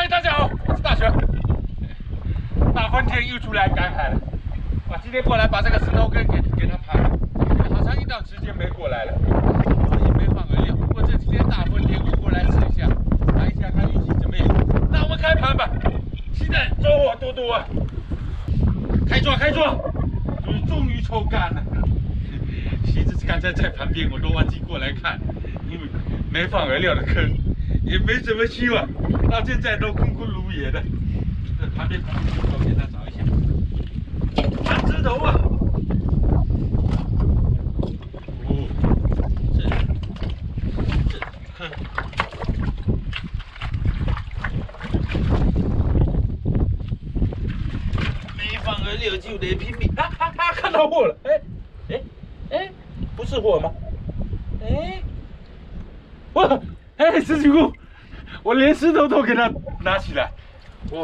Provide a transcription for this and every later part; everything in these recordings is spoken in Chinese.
嗨，大家好，我是大雄。大风天又出来赶海了。哇，今天过来把这个石头根给它盘了，好长一段时间没过来了，也没放饵料。不过这几天大风天，我过来试一下，盘一下看运气怎么样。那我们开盘吧，期待收获多多啊！开抓，终于抽干了。其实刚才在旁边我都忘记过来看，因为没放饵料的坑，也没什么希望，到现在都空空如也的。这旁边我给他找一下，看枝头啊！哦，这坑。没放饵料就得拼命！看到货了！哎，不是货吗？哇！十几公，我连石头都给它拿起来。哦，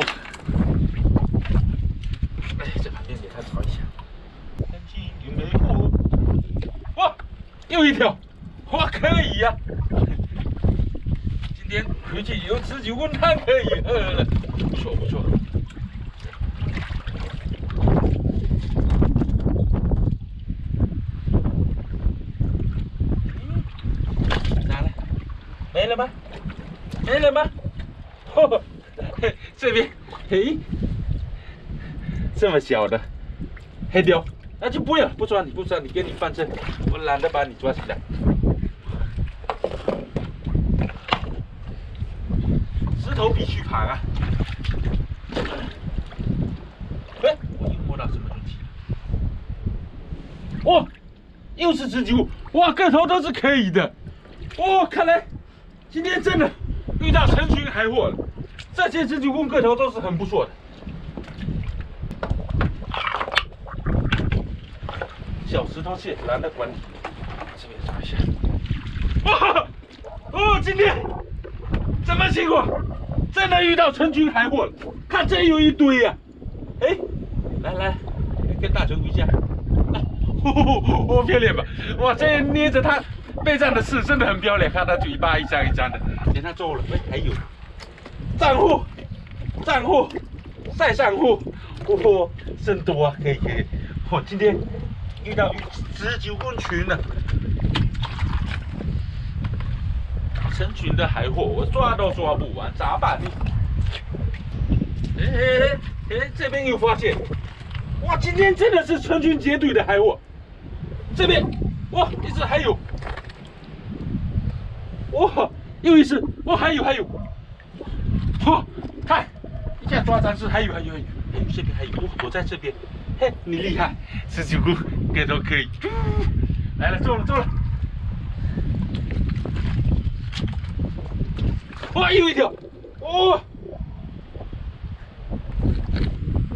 在旁边给它找一下。天气有没货？哇，又一条！哇，可以呀、今天回去有十九公汤可以喝了，不错。没了吗？哦，这边，这么小的黑雕，那就不抓你，给你放这，我懒得把你抓起来。石头必须盘啊！我又摸到什么东西了？哇，又是蜘蛛！哇，个头都是可以的。哦，看来今天真的遇到成群海货了。这些蜘蛛公个头都是很不错的。小石头蟹懒得管你，这边找一下。哇！哦，今天什么情况？真的遇到成群海货了，看这有一堆呀、来，跟大雄一下。我骗脸吧？哇，这捏着它背上的刺真的很漂亮，看它嘴巴一张一张的，给它皱了。还有账户，晒上户，真多啊！可以。我今天遇到19公群了，成群的海货，我抓都抓不完，咋办呢？这边又发现，哇，今天真的是成群结队的海货。这边，哇，一只还有，哇，又一只，哇，还有，哇，看，一下抓3只，还有，这边还有，我在这边，你厉害，19公个头可以，来了，中了，哇，又一条，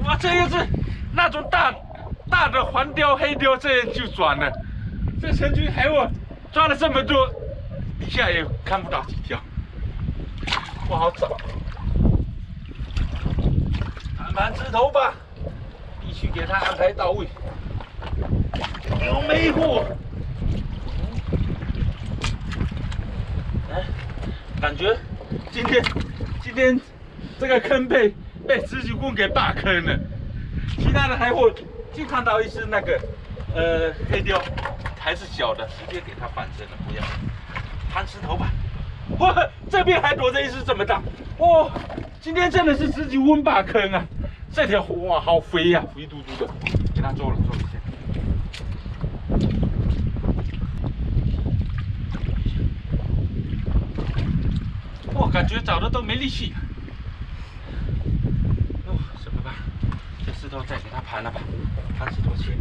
哇，这又是那种大的黄鲷、黑鲷，这样就转了。这成群海货抓了这么多，底下也看不到几条，不好找。盘枝头吧，必须给它安排到位。有没货？感觉今天这个坑被19公给霸坑了。其他的海货就看到一只那个黑鲷，还是小的，直接给它放生了，不要盘石头吧。哇，这边还躲着一只这么大，哇，今天真的是19公霸坑啊！这条哇好肥呀、肥嘟嘟的，给它做了一下。哇，感觉找的都没力气。什么吧？这石头再给它盘了吧，盘石头先。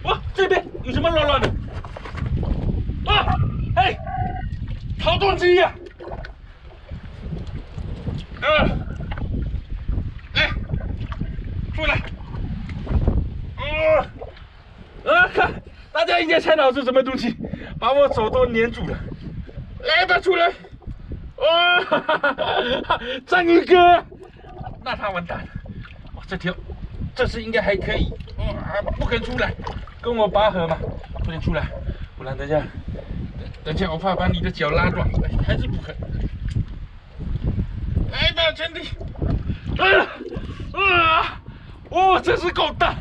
哇，这边有什么乱乱的？哇，好多鸡呀！出来！看，大家应该猜到是什么东西，把我手都粘住了。来吧，出来！章鱼哥，那他完蛋了。哇，这次应该还可以。不肯出来，跟我拔河嘛，不能出来，不然等下等下我怕把你的脚拉断，还是不肯。来吧，兄弟！哦，这是够大，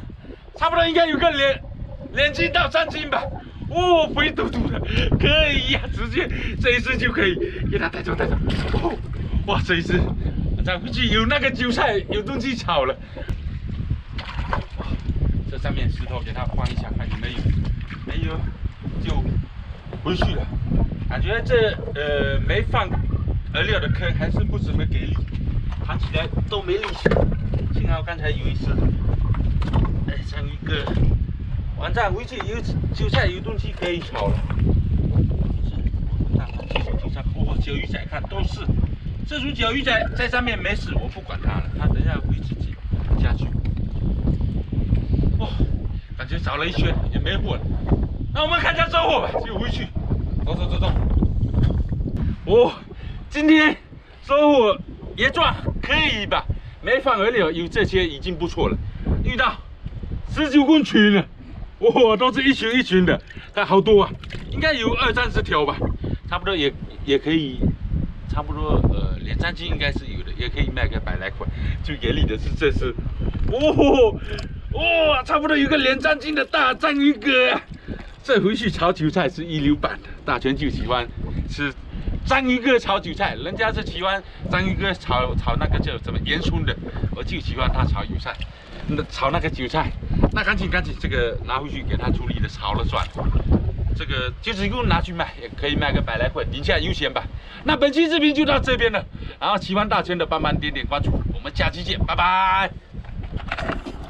差不多应该有个2斤到3斤吧。哦，肥嘟嘟的，可以呀、直接这一次就可以给它带走。哦，哇，这一次再回去有那个韭菜，有东西炒了。这上面石头给它放一下，看有没有，没有就回去了。感觉这没放饵料的坑还是不怎么给力，扛起来都没力气。幸好刚才有一次，像一个晚上回去有韭菜有东西可以炒了。这组韭菜，哇，小鱼仔看都是，这组小鱼仔在上面没事，我不管它了，它等下会自己下去。哦，感觉找了一圈也没货了，那我们看一下收获吧，就回去。走。哦，今天收获也算可以吧，没放饵料，有这些已经不错了。遇到19公群了，哇，都是一群的，看好多啊，应该有20-30条吧，差不多也可以，差不多2-3斤应该是有的，也可以卖个100来块。最给力的是这只，哇，差不多有个2-3斤的大章鱼哥啊！这回去炒韭菜是一流版的，大全就喜欢吃章鱼哥炒韭菜，人家是喜欢章鱼哥炒那个叫什么盐葱的，我就喜欢他炒油菜，炒那个韭菜。那赶紧，这个拿回去给他处理的炒了算了。这个就是一共拿去卖，也可以卖个100来块，宁夏优先吧。那本期视频就到这边了，然后喜欢大全的帮忙点点关注，我们下期见，拜拜。